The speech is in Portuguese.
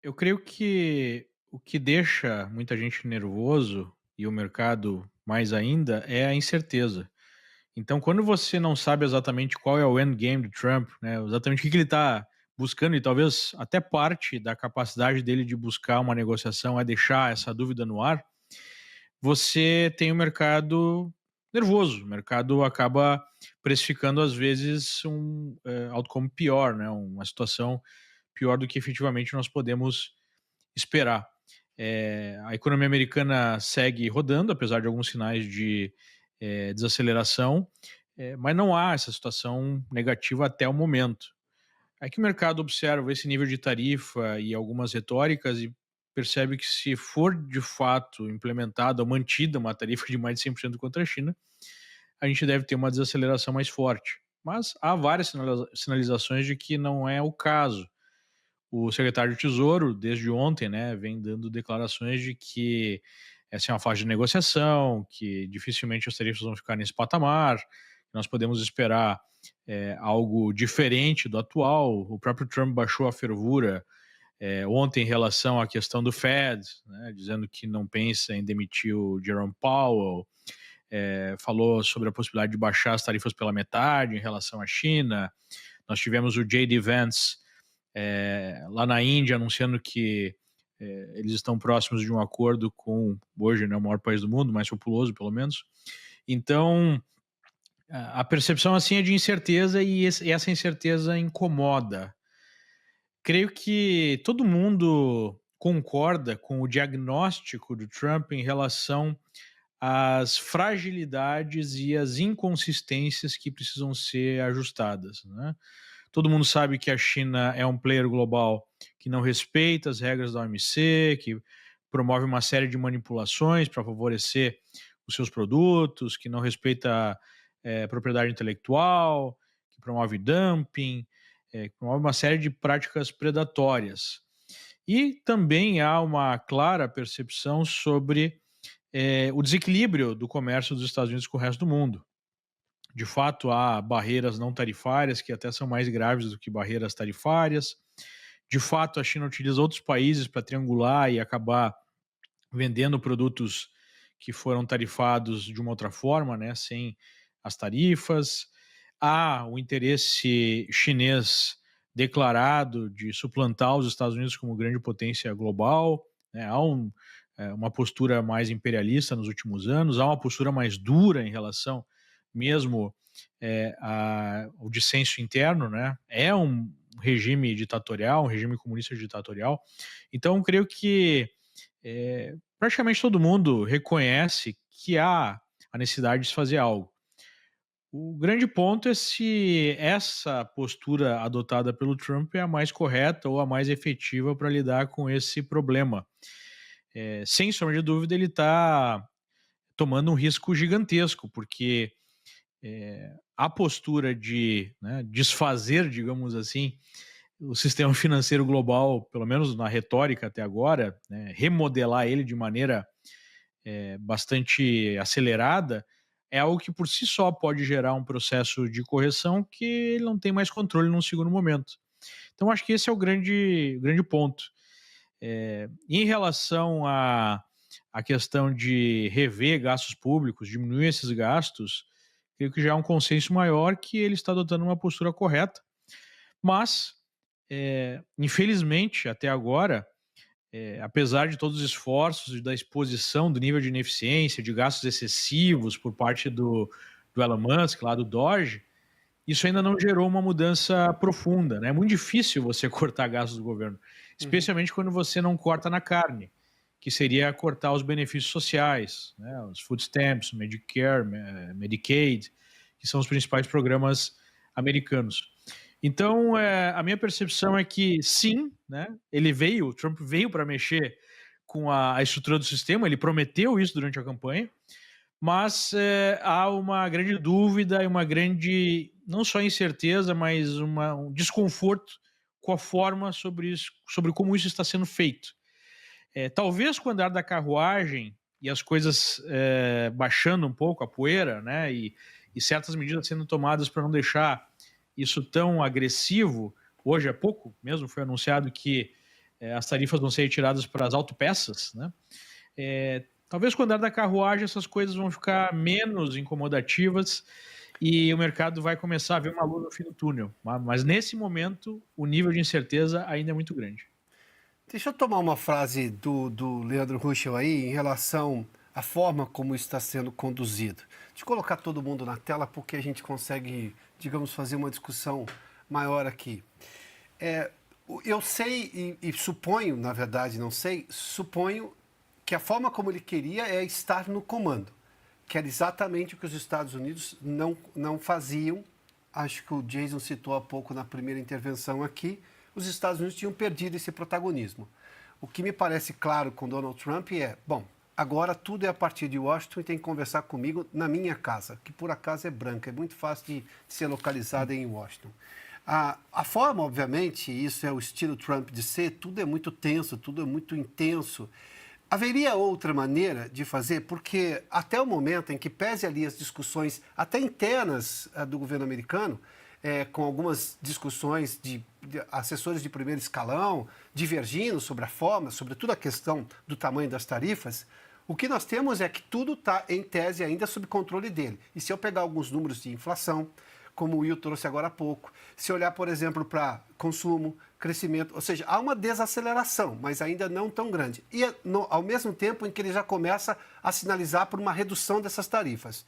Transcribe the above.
Eu creio que o que deixa muita gente nervoso e o mercado mais ainda é a incerteza. Então, quando você não sabe exatamente qual é o endgame do Trump, né, exatamente o que ele está buscando, e talvez até parte da capacidade dele de buscar uma negociação é deixar essa dúvida no ar, você tem o mercado nervoso. O mercado acaba precificando, às vezes, um outcome pior, né, uma situação pior do que efetivamente nós podemos esperar. A economia americana segue rodando, apesar de alguns sinais de desaceleração, mas não há essa situação negativa até o momento. É que o mercado observa esse nível de tarifa e algumas retóricas e percebe que, se for de fato implementada ou mantida uma tarifa de mais de 100% contra a China, a gente deve ter uma desaceleração mais forte. Mas há várias sinalizações de que não é o caso. O secretário de Tesouro, desde ontem, né, vem dando declarações de que essa é uma fase de negociação, que dificilmente as tarifas vão ficar nesse patamar, que nós podemos esperar algo diferente do atual. O próprio Trump baixou a fervura ontem em relação à questão do Fed, né, dizendo que não pensa em demitir o Jerome Powell, falou sobre a possibilidade de baixar as tarifas pela metade em relação à China. Nós tivemos o J.D. Vance lá na Índia anunciando que eles estão próximos de um acordo com, hoje, né, o maior país do mundo, mais populoso pelo menos. Então, a percepção assim é de incerteza, e essa incerteza incomoda. Creio que todo mundo concorda com o diagnóstico do Trump em relação às fragilidades e às inconsistências que precisam ser ajustadas, né? Todo mundo sabe que a China é um player global que não respeita as regras da OMC, que promove uma série de manipulações para favorecer os seus produtos, que não respeita propriedade intelectual, que promove dumping, que promove uma série de práticas predatórias. E também há uma clara percepção sobre o desequilíbrio do comércio dos Estados Unidos com o resto do mundo. De fato, há barreiras não tarifárias que até são mais graves do que barreiras tarifárias. De fato, a China utiliza outros países para triangular e acabar vendendo produtos que foram tarifados de uma outra forma, né, sem as tarifas. Há o interesse chinês declarado de suplantar os Estados Unidos como grande potência global, né. Há uma postura mais imperialista nos últimos anos, há uma postura mais dura em relação mesmo ao dissenso interno, né. É um regime ditatorial, um regime comunista ditatorial. Então, creio que praticamente todo mundo reconhece que há a necessidade de se fazer algo. O grande ponto é se essa postura adotada pelo Trump é a mais correta ou a mais efetiva para lidar com esse problema. Sem sombra de dúvida, ele está tomando um risco gigantesco, porque a postura de, né, desfazer, digamos assim, o sistema financeiro global, pelo menos na retórica até agora, né, remodelar ele de maneira bastante acelerada, é algo que por si só pode gerar um processo de correção que ele não tem mais controle num segundo momento. Então, acho que esse é o grande ponto. Em relação à questão de rever gastos públicos, diminuir esses gastos, creio que já é um consenso maior que ele está adotando uma postura correta, mas, infelizmente, até agora, apesar de todos os esforços e da exposição do nível de ineficiência, de gastos excessivos por parte do Elon Musk, lá do Doge, isso ainda não gerou uma mudança profunda, né? É muito difícil você cortar gastos do governo, Uhum. especialmente quando você não corta na carne, que seria cortar os benefícios sociais, né? Os food stamps, Medicare, Medicaid, que são os principais programas americanos. Então, a minha percepção é que sim, né, o Trump veio para mexer com a estrutura do sistema, ele prometeu isso durante a campanha, mas há uma grande dúvida e uma grande, não só incerteza, mas um desconforto com a forma sobre isso, sobre como isso está sendo feito. Talvez com o andar da carruagem e as coisas baixando um pouco a poeira, né, e certas medidas sendo tomadas para não deixar isso tão agressivo. Hoje há pouco mesmo foi anunciado que as tarifas vão ser retiradas para as autopeças, né? Talvez com o andar da carruagem essas coisas vão ficar menos incomodativas e o mercado vai começar a ver uma luz no fim do túnel. Mas nesse momento, o nível de incerteza ainda é muito grande. Deixa eu tomar uma frase do Leandro Ruschel aí em relação à forma como está sendo conduzido. Deixa eu colocar todo mundo na tela porque a gente consegue, digamos, fazer uma discussão maior aqui. Eu sei e suponho, na verdade não sei, suponho que a forma como ele queria é estar no comando, que era exatamente o que os Estados Unidos não faziam. Acho que o Jason citou há pouco na primeira intervenção aqui, os Estados Unidos tinham perdido esse protagonismo. O que me parece claro com Donald Trump é, bom, agora tudo é a partir de Washington e tem que conversar comigo na minha casa, que por acaso é branca, é muito fácil de ser localizada em Washington. A forma, obviamente, isso é o estilo Trump de ser, tudo é muito tenso, tudo é muito intenso. Haveria outra maneira de fazer? Porque até o momento em que pese ali as discussões até internas do governo americano, com algumas discussões de assessores de primeiro escalão, divergindo sobre a forma, sobretudo a questão do tamanho das tarifas, o que nós temos é que tudo está, em tese, ainda sob controle dele. E se eu pegar alguns números de inflação, como o Will trouxe agora há pouco, se olhar, por exemplo, para consumo, crescimento, ou seja, há uma desaceleração, mas ainda não tão grande. E ao mesmo tempo em que ele já começa a sinalizar por uma redução dessas tarifas.